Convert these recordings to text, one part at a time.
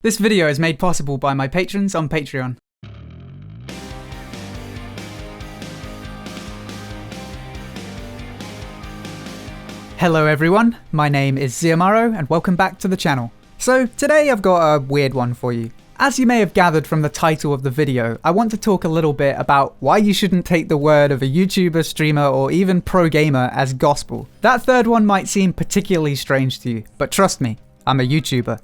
This video is made possible by my patrons on Patreon. Hello everyone, my name is Xiomaro and welcome back to the channel. So today I've got a weird one for you. As you may have gathered from the title of the video, I want to talk a little bit about why you shouldn't take the word of a YouTuber, streamer, or even pro gamer as gospel. That third one might seem particularly strange to you, but trust me, I'm a YouTuber.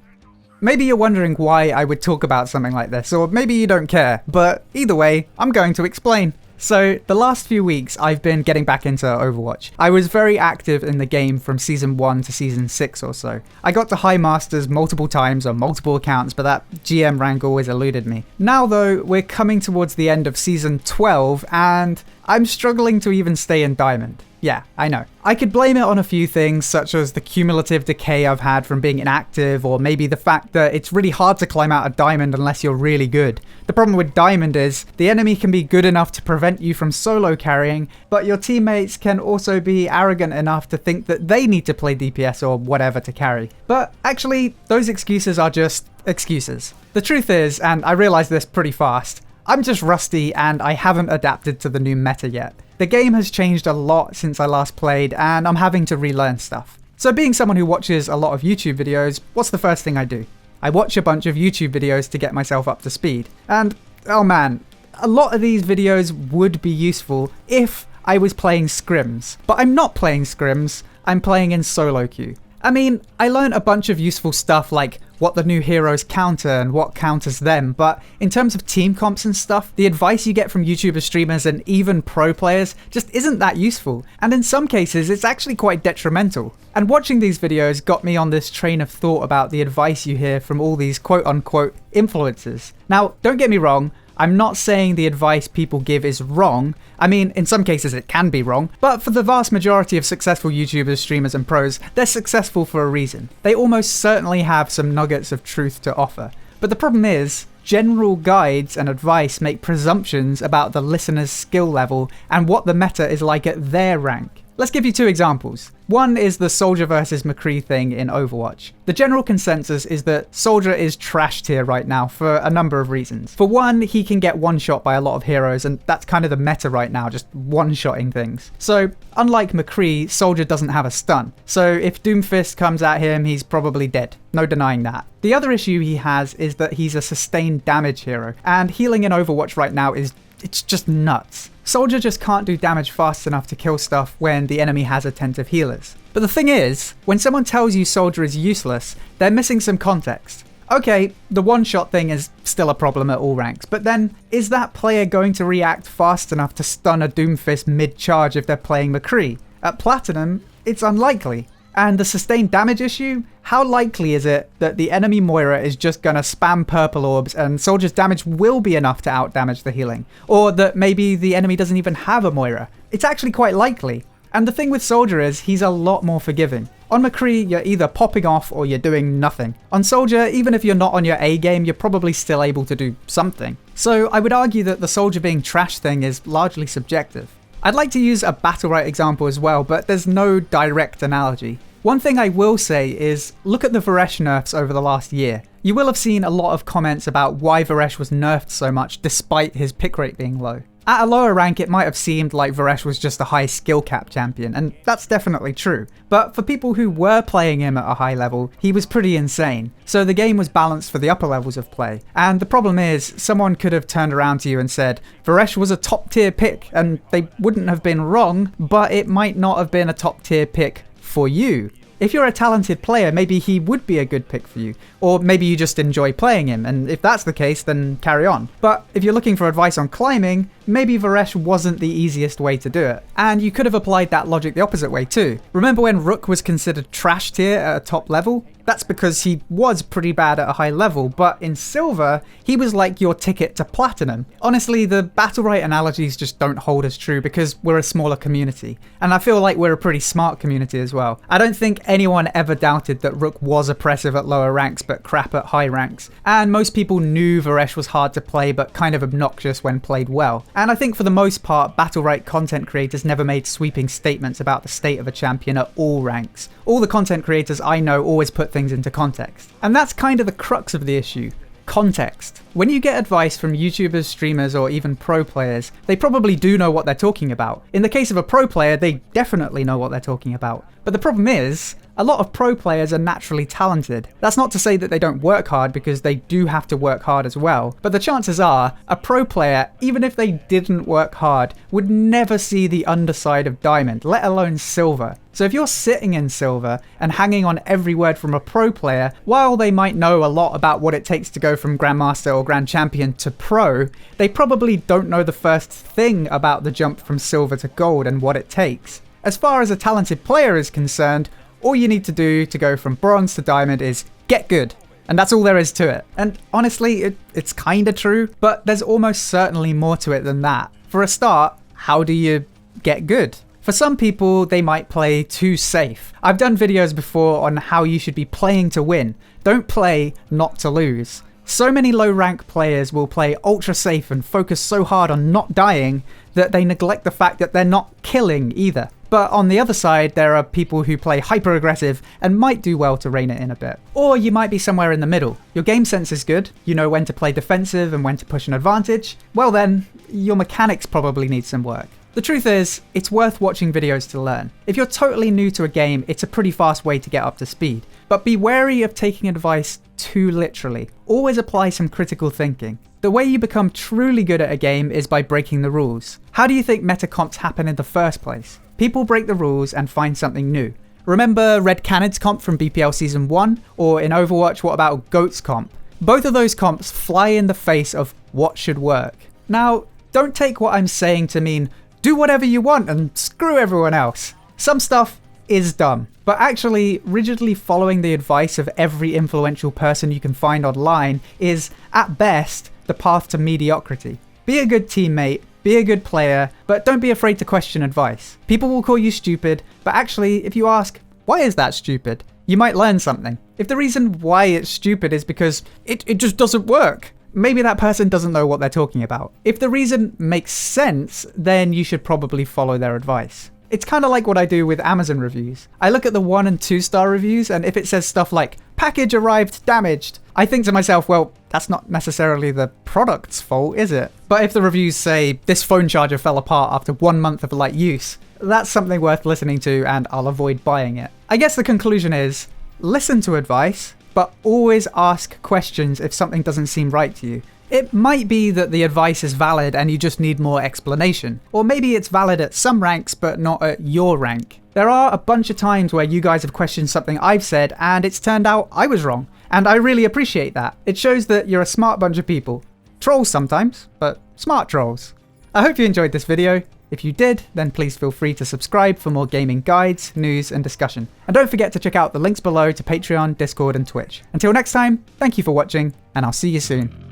Maybe you're wondering why I would talk about something like this, or maybe you don't care, but either way, I'm going to explain. So, the last few weeks I've been getting back into Overwatch. I was very active in the game from Season 1 to Season 6 or so. I got to High Masters multiple times on multiple accounts, but that GM rank always eluded me. Now though, we're coming towards the end of Season 12, and I'm struggling to even stay in Diamond. Yeah, I know. I could blame it on a few things, such as the cumulative decay I've had from being inactive, or maybe the fact that it's really hard to climb out of Diamond unless you're really good. The problem with Diamond is, the enemy can be good enough to prevent you from solo carrying, but your teammates can also be arrogant enough to think that they need to play DPS or whatever to carry. But actually, those excuses are just excuses. The truth is, and I realized this pretty fast, I'm just rusty and I haven't adapted to the new meta yet. The game has changed a lot since I last played, and I'm having to relearn stuff. So being someone who watches a lot of YouTube videos, what's the first thing I do? I watch a bunch of YouTube videos to get myself up to speed. And, oh man, a lot of these videos would be useful if I was playing scrims. But I'm not playing scrims, I'm playing in solo queue. I mean, I learned a bunch of useful stuff like what the new heroes counter and what counters them, but in terms of team comps and stuff, the advice you get from YouTuber streamers and even pro players just isn't that useful, and in some cases it's actually quite detrimental. And watching these videos got me on this train of thought about the advice you hear from all these quote-unquote influencers. Now, don't get me wrong, I'm not saying the advice people give is wrong. I mean, in some cases it can be wrong, but for the vast majority of successful YouTubers, streamers, and pros, they're successful for a reason. They almost certainly have some nuggets of truth to offer. But the problem is, general guides and advice make presumptions about the listener's skill level and what the meta is like at their rank. Let's give you two examples. One is the Soldier versus McCree thing in Overwatch. The general consensus is that Soldier is trash tier right now for a number of reasons. For one, he can get one-shot by a lot of heroes, and that's kind of the meta right now, just one-shotting things. So, unlike McCree, Soldier doesn't have a stun. So if Doomfist comes at him, he's probably dead. No denying that. The other issue he has is that he's a sustained damage hero, and healing in Overwatch right now it's just nuts. Soldier just can't do damage fast enough to kill stuff when the enemy has attentive healers. But the thing is, when someone tells you Soldier is useless, they're missing some context. Okay, the one-shot thing is still a problem at all ranks, but then, is that player going to react fast enough to stun a Doomfist mid-charge if they're playing McCree? At Platinum, it's unlikely. And the sustained damage issue? How likely is it that the enemy Moira is just gonna spam purple orbs and Soldier's damage will be enough to outdamage the healing? Or that maybe the enemy doesn't even have a Moira? It's actually quite likely. And the thing with Soldier is, he's a lot more forgiving. On McCree, you're either popping off or you're doing nothing. On Soldier, even if you're not on your A game, you're probably still able to do something. So I would argue that the Soldier being trash thing is largely subjective. I'd like to use a Battlerite example as well, but there's no direct analogy. One thing I will say is, look at the Varesh nerfs over the last year. You will have seen a lot of comments about why Varesh was nerfed so much despite his pick rate being low. At a lower rank, it might have seemed like Varesh was just a high skill cap champion, and that's definitely true. But for people who were playing him at a high level, he was pretty insane. So the game was balanced for the upper levels of play. And the problem is, someone could have turned around to you and said, Varesh was a top tier pick, and they wouldn't have been wrong, but it might not have been a top tier pick for you. If you're a talented player, maybe he would be a good pick for you. Or maybe you just enjoy playing him, and if that's the case, then carry on. But if you're looking for advice on climbing, maybe Varesh wasn't the easiest way to do it. And you could have applied that logic the opposite way too. Remember when Rook was considered trash tier at a top level? That's because he was pretty bad at a high level, but in Silver, he was like your ticket to Platinum. Honestly, the Battlerite analogies just don't hold as true because we're a smaller community. And I feel like we're a pretty smart community as well. I don't think anyone ever doubted that Rook was oppressive at lower ranks but crap at high ranks. And most people knew Varesh was hard to play but kind of obnoxious when played well. And I think for the most part, Battlerite content creators never made sweeping statements about the state of a champion at all ranks. All the content creators I know always put things things into context. And that's kind of the crux of the issue. Context. When you get advice from YouTubers, streamers, or even pro players, they probably do know what they're talking about. In the case of a pro player, they definitely know what they're talking about. But the problem is, a lot of pro players are naturally talented. That's not to say that they don't work hard, because they do have to work hard as well. But the chances are, a pro player, even if they didn't work hard, would never see the underside of diamond, let alone silver. So if you're sitting in silver and hanging on every word from a pro player, while they might know a lot about what it takes to go from Grandmaster or Grand Champion to pro, they probably don't know the first thing about the jump from silver to gold and what it takes. As far as a talented player is concerned, all you need to do to go from bronze to diamond is get good. And that's all there is to it. And honestly, it's kinda true, but there's almost certainly more to it than that. For a start, how do you get good? For some people, they might play too safe. I've done videos before on how you should be playing to win. Don't play not to lose. So many low rank players will play ultra safe and focus so hard on not dying that they neglect the fact that they're not killing either. But on the other side, there are people who play hyper aggressive and might do well to rein it in a bit. Or you might be somewhere in the middle. Your game sense is good, you know when to play defensive and when to push an advantage. Well then, your mechanics probably need some work. The truth is, it's worth watching videos to learn. If you're totally new to a game, it's a pretty fast way to get up to speed. But be wary of taking advice too literally. Always apply some critical thinking. The way you become truly good at a game is by breaking the rules. How do you think meta comps happen in the first place? People break the rules and find something new. Remember Red Cannon's comp from BPL Season 1? Or in Overwatch, what about Goat's comp? Both of those comps fly in the face of what should work. Now, don't take what I'm saying to mean do whatever you want and screw everyone else. Some stuff is dumb, but actually rigidly following the advice of every influential person you can find online is, at best, the path to mediocrity. Be a good teammate, be a good player, but don't be afraid to question advice. People will call you stupid, but actually, if you ask, why is that stupid? You might learn something. If the reason why it's stupid is because it just doesn't work, maybe that person doesn't know what they're talking about. If the reason makes sense, then you should probably follow their advice. It's kind of like what I do with Amazon reviews. I look at the 1 and 2 star reviews, and if it says stuff like, package arrived damaged, I think to myself, well, that's not necessarily the product's fault, is it? But if the reviews say, this phone charger fell apart after 1 month of light use, that's something worth listening to, and I'll avoid buying it. I guess the conclusion is, listen to advice, but always ask questions if something doesn't seem right to you. It might be that the advice is valid and you just need more explanation. Or maybe it's valid at some ranks but not at your rank. There are a bunch of times where you guys have questioned something I've said and it's turned out I was wrong. And I really appreciate that. It shows that you're a smart bunch of people. Trolls sometimes, but smart trolls. I hope you enjoyed this video. If you did, then please feel free to subscribe for more gaming guides, news, and discussion. And don't forget to check out the links below to Patreon, Discord, and Twitch. Until next time, thank you for watching, and I'll see you soon.